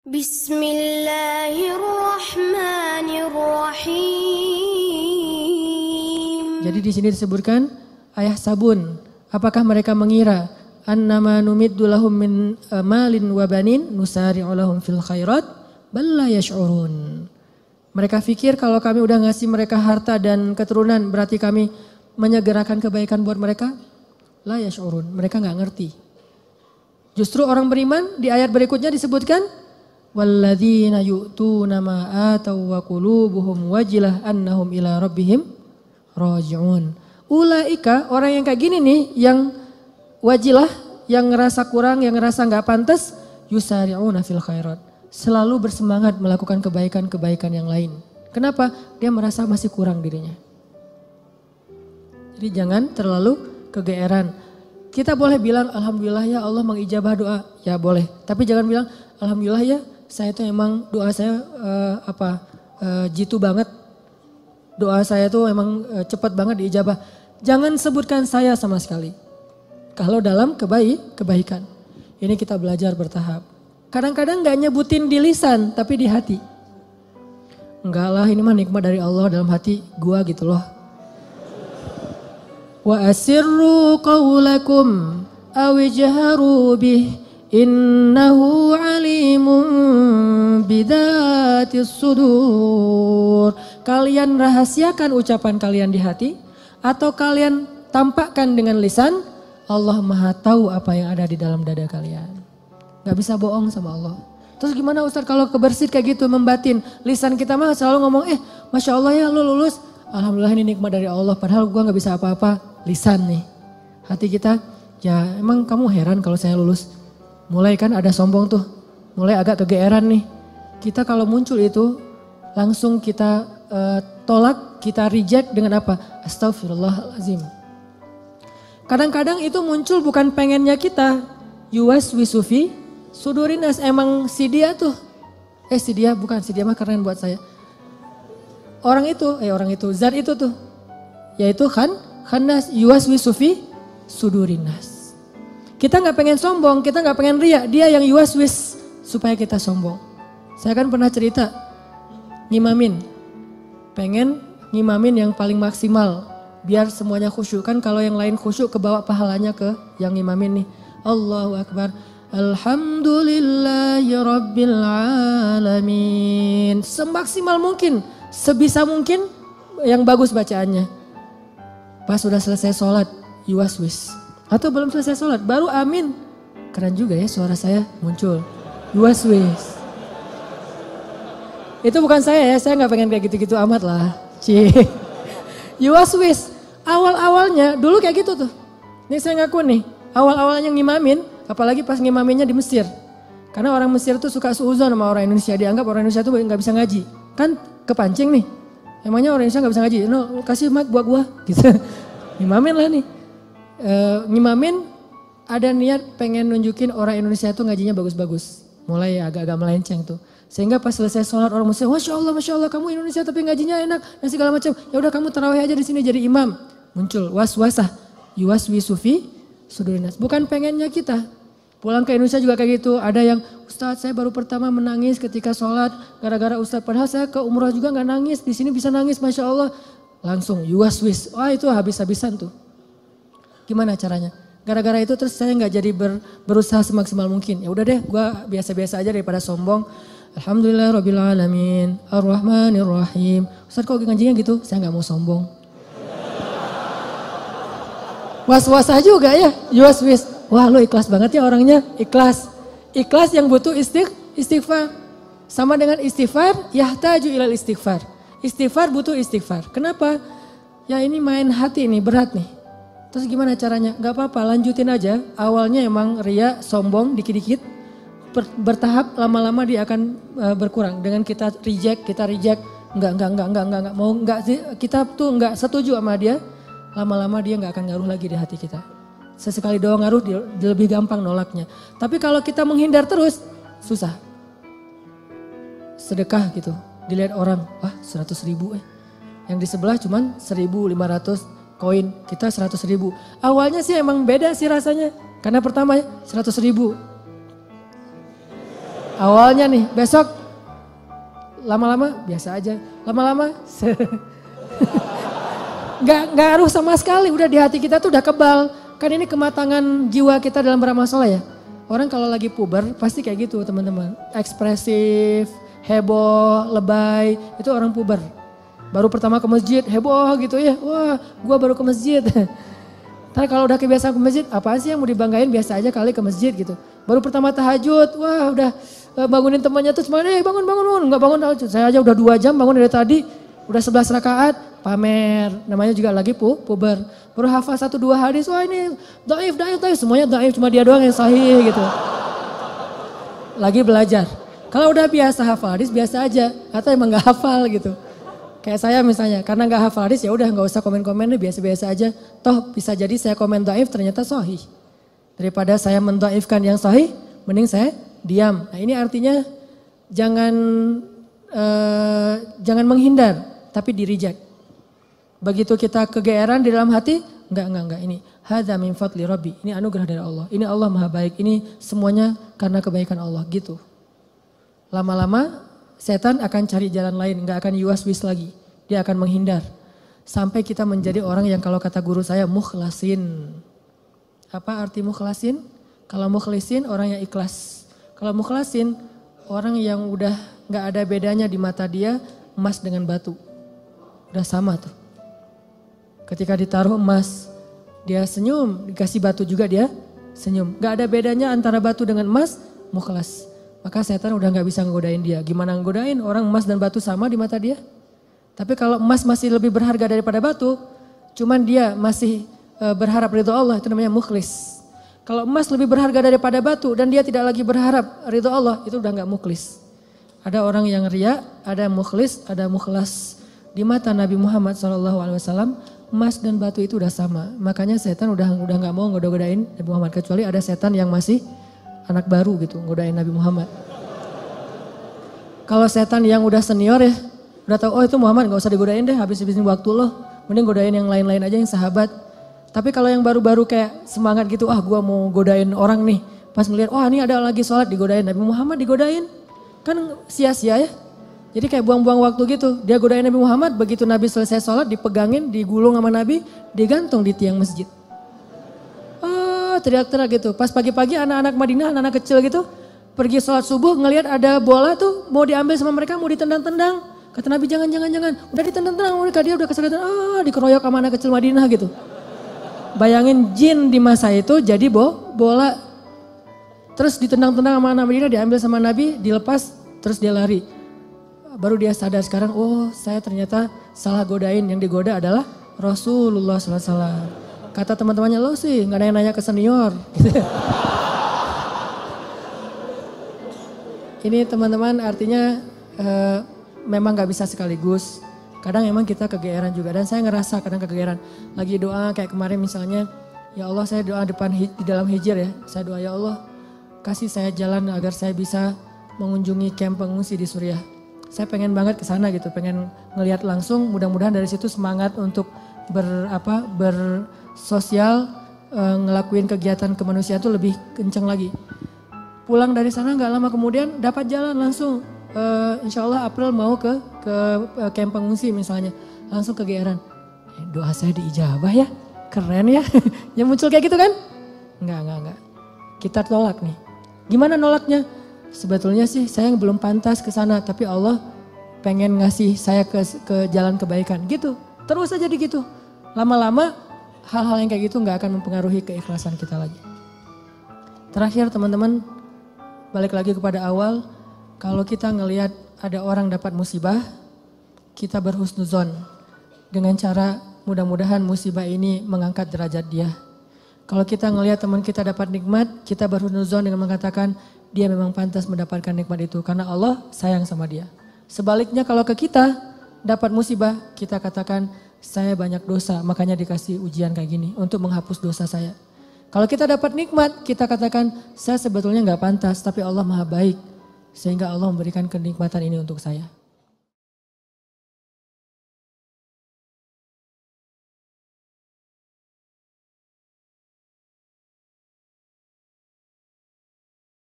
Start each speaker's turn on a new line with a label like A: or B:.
A: Bismillahirrahmanirrahim. Jadi di sini disebutkan ayah sabun. Apakah mereka mengira annama numiddu lahum min malin wa banin nusari'u lahum fil khairat bal la yash'urun. Mereka pikir kalau kami udah ngasih mereka harta dan keturunan berarti kami menyegerakan kebaikan buat mereka? La yash'urun. Mereka enggak ngerti. Justru orang beriman di ayat berikutnya disebutkan walladzina yu'tuna ma ataw wa qulubuhum wajilah annahum ila rabbihim raji'un. Ulaika orang yang kayak gini nih yang wajilah, yang ngerasa kurang, yang ngerasa enggak pantas, yusari'una fil khairat. Selalu bersemangat melakukan kebaikan-kebaikan yang lain. Kenapa? Dia merasa masih kurang dirinya. Jadi jangan terlalu kegeeran. Kita boleh bilang alhamdulillah ya Allah mengijabah doa. Ya boleh. Tapi jangan bilang alhamdulillah ya saya tuh emang doa saya jitu banget. Doa saya tuh emang cepat banget diijabah. Jangan sebutkan saya sama sekali. Kalau dalam kebaikan. Ini kita belajar bertahap. Kadang-kadang gak nyebutin di lisan tapi di hati. Enggak lah ini mah nikmat dari Allah dalam hati gua gitu loh. Wa asirru qawlakum awijharu bih innahu alimun bidatis sudur. Kalian rahasiakan ucapan kalian di hati atau kalian tampakkan dengan lisan, Allah Maha tahu apa yang ada di dalam dada kalian. Gak bisa bohong sama Allah. Terus gimana Ustaz kalau kebersit kayak gitu membatin? Lisan kita mah selalu ngomong Masya Allah ya lu lulus. Alhamdulillah ini nikmat dari Allah. Padahal gue gak bisa apa-apa. Lisan nih. Hati kita ya emang kamu heran kalau saya lulus. Mulai kan ada sombong tuh. Mulai agak kegeeran nih. Kita kalau muncul itu langsung kita tolak. Kita reject dengan apa? Astaghfirullahaladzim. Kadang-kadang itu muncul bukan pengennya kita. Yuwas wisufi sudurinas. Emang si dia tuh. Si dia bukan. Si dia mah keren buat saya. Orang itu zat itu tuh. Yaitu khannas yuwas wisufi sudurinas. Kita gak pengen sombong, kita gak pengen riak. Dia yang yuwas-wis supaya kita sombong. Saya kan pernah cerita, ngimamin. Pengen ngimamin yang paling maksimal. Biar semuanya khusyuk. Kan kalau yang lain khusyuk kebawa pahalanya ke yang ngimamin nih. Allahu Akbar. Alhamdulillahi Rabbil Alamin. Semaksimal mungkin, sebisa mungkin yang bagus bacaannya. Pas sudah selesai sholat, yuwas-wis. Atau belum selesai sholat, baru amin. Keren juga ya suara saya muncul. Yuwas-wis. Itu bukan saya gak pengen kayak gitu-gitu amat lah. Yuwas-wis. Awal-awalnya dulu kayak gitu tuh. Ini saya ngaku nih, awal-awalnya ngimamin, apalagi pas ngimaminnya di Mesir. Karena orang Mesir tuh suka suuzon sama orang Indonesia. Dianggap orang Indonesia tuh gak bisa ngaji. Kan kepancing nih. Emangnya orang Indonesia gak bisa ngaji? No, kasih mic buat gua. Gitu. Ngimamin lah nih. Ngimamin ada niat pengen nunjukin orang Indonesia tuh ngajinya bagus-bagus. Mulai agak-agak melenceng tuh. Sehingga pas selesai sholat orang Muslim, Masya Allah kamu Indonesia tapi ngajinya enak dan segala macam. Ya udah kamu tarawih aja di sini jadi imam. Muncul was-wasah, yuwas-wisufi sudurinas. Bukan pengennya kita. Pulang ke Indonesia juga kayak gitu. Ada yang Ustadz saya baru pertama menangis ketika sholat gara-gara Ustadz. Padahal saya ke umrah juga gak nangis. Di sini bisa nangis Masya Allah. Langsung yuwas-wis. Wah itu habis-habisan tuh. Gimana caranya? Gara-gara itu terus saya gak jadi berusaha semaksimal mungkin. Ya udah deh gue biasa-biasa aja daripada sombong. Alhamdulillah Rabbil Alamin. Ar-Rahmanir-Rahim. Ustadz kok ngajinya gitu? Saya gak mau sombong. Was-wasah juga ya, yuwas-wis. Wah lu ikhlas banget ya orangnya, ikhlas. Ikhlas yang butuh istighfar. Sama dengan istighfar, yahtaju ilal istighfar. Istighfar butuh istighfar. Kenapa? Ya ini main hati nih, berat nih. Terus gimana caranya? Gak apa-apa, lanjutin aja. Awalnya emang ria, sombong, dikit-dikit. Bertahap, lama-lama dia akan berkurang. Dengan kita reject. Enggak. Mau enggak sih, kita tuh enggak setuju sama dia. Lama-lama dia gak akan ngaruh lagi di hati kita. Sesekali doang ngaruh dia lebih gampang nolaknya. Tapi kalau kita menghindar terus susah. Sedekah gitu. Dilihat orang, wah 100.000 Yang di sebelah cuman 1.500 koin, kita 100.000. Awalnya sih emang beda sih rasanya. Karena pertama 100.000. Awalnya nih, besok lama-lama biasa aja. Lama-lama nggak ngaruh sama sekali. Udah di hati kita tuh udah kebal. Kan ini kematangan jiwa kita dalam bermasalah ya. Orang kalau lagi puber pasti kayak gitu teman-teman. Ekspresif, heboh, lebay, itu orang puber. Baru pertama ke masjid, heboh gitu ya. Wah, gua baru ke masjid. Tapi kalau udah kebiasaan ke masjid, apaan sih yang mau dibanggain, biasa aja kali ke masjid gitu. Baru pertama tahajud, wah udah bangunin temannya tuh semuanya, bangun, nggak bangun. Saya aja udah 2 jam bangun dari tadi, udah 11 rakaat, pamer. Namanya juga lagi puber. Baru hafal 1-2 hadis, wah ini dhaif, semuanya dhaif, cuma dia doang yang sahih gitu. Lagi belajar. Kalau udah biasa hafal hadis, biasa aja, atau emang nggak hafal gitu. Kayak saya misalnya, karena nggak hafal hadis ya udah nggak usah komen-komen deh, biasa-biasa aja. Toh bisa jadi saya komen dhaif ternyata sahih. Daripada saya mendhaifkan yang sahih, mending saya diam. Nah ini artinya jangan menghindar, tapi di-reject. Begitu kita kegeeran di dalam hati, enggak. Ini hadza min fadli rabbi. Ini anugerah dari Allah. Ini Allah Maha Baik. Ini semuanya karena kebaikan Allah gitu. Lama-lama setan akan cari jalan lain, enggak akan yuwas-wis lagi. Dia akan menghindar. Sampai kita menjadi orang yang kalau kata guru saya mukhlasin. Apa arti mukhlasin? Kalau mukhlisin orang yang ikhlas. Kalau mukhlasin orang yang udah enggak ada bedanya di mata dia emas dengan batu. Udah sama tuh. Ketika ditaruh emas, dia senyum, dikasih batu juga dia senyum. Gak ada bedanya antara batu dengan emas, mukhlas. Maka setan udah gak bisa ngegodain dia. Gimana ngegodain? Orang emas dan batu sama di mata dia. Tapi kalau emas masih lebih berharga daripada batu, cuman dia masih berharap ridho Allah, itu namanya mukhlis. Kalau emas lebih berharga daripada batu dan dia tidak lagi berharap ridho Allah, itu udah gak mukhlis. Ada orang yang riya, ada mukhlis, ada mukhlas. Di mata Nabi Muhammad SAW, emas dan batu itu udah sama. Makanya setan udah gak mau ngoda-ngodain Nabi Muhammad. Kecuali ada setan yang masih anak baru gitu, ngodain Nabi Muhammad. Kalau setan yang udah senior ya, udah tahu oh itu Muhammad gak usah digodain deh, habis-habisin waktu loh. Mending godain yang lain-lain aja yang sahabat. Tapi kalau yang baru-baru kayak semangat gitu, gua mau godain orang nih. Pas ngeliat, ini ada lagi sholat digodain, Nabi Muhammad digodain. Kan sia-sia ya. Jadi kayak buang-buang waktu gitu. Dia godain Nabi Muhammad, begitu Nabi selesai sholat dipegangin, digulung sama Nabi, digantung di tiang masjid. Teriak-teriak gitu. Pas pagi-pagi anak-anak Madinah, anak-anak kecil gitu, pergi sholat subuh ngelihat ada bola tuh mau diambil sama mereka, mau ditendang-tendang. Kata Nabi jangan. Udah ditendang-tendang, mereka dia udah kesakitan, dikeroyok sama anak kecil Madinah gitu. Bayangin jin di masa itu jadi bola. Terus ditendang-tendang sama anak Madinah, diambil sama Nabi, dilepas, terus dia lari. Baru dia sadar sekarang, saya ternyata salah godain, yang digoda adalah Rasulullah SAW. Kata teman-temannya, lo sih gak nanya-nanya ke senior. Ini teman-teman artinya memang gak bisa sekaligus. Kadang emang kita kegeeran juga, dan saya ngerasa kadang kegeeran. Lagi doa kayak kemarin misalnya, ya Allah saya doa di dalam hijir ya. Saya doa ya Allah kasih saya jalan agar saya bisa mengunjungi kamp pengungsi di Suriah. Saya pengen banget ke sana gitu, pengen ngelihat langsung, mudah-mudahan dari situ semangat untuk bersosial, ngelakuin kegiatan kemanusiaan itu lebih kenceng lagi. Pulang dari sana nggak lama kemudian dapat jalan langsung, insya Allah April mau ke kamp pengungsi misalnya, langsung kegeeran. Doa saya diijabah ya, keren ya. Yang muncul kayak gitu kan? Enggak. Kita tolak nih. Gimana nolaknya? Sebetulnya sih saya belum pantas ke sana, tapi Allah pengen ngasih saya ke jalan kebaikan gitu. Terus aja gitu. Lama-lama hal-hal yang kayak gitu nggak akan mempengaruhi keikhlasan kita lagi. Terakhir teman-teman, balik lagi kepada awal, kalau kita ngelihat ada orang dapat musibah, kita berhusnuzon dengan cara mudah-mudahan musibah ini mengangkat derajat dia. Kalau kita ngelihat teman kita dapat nikmat, kita berhusnuzon dengan mengatakan dia memang pantas mendapatkan nikmat itu karena Allah sayang sama dia. Sebaliknya kalau ke kita dapat musibah, kita katakan saya banyak dosa makanya dikasih ujian kayak gini untuk menghapus dosa saya. Kalau kita dapat nikmat, kita katakan saya sebetulnya nggak pantas tapi Allah Maha Baik sehingga Allah memberikan kenikmatan ini untuk saya.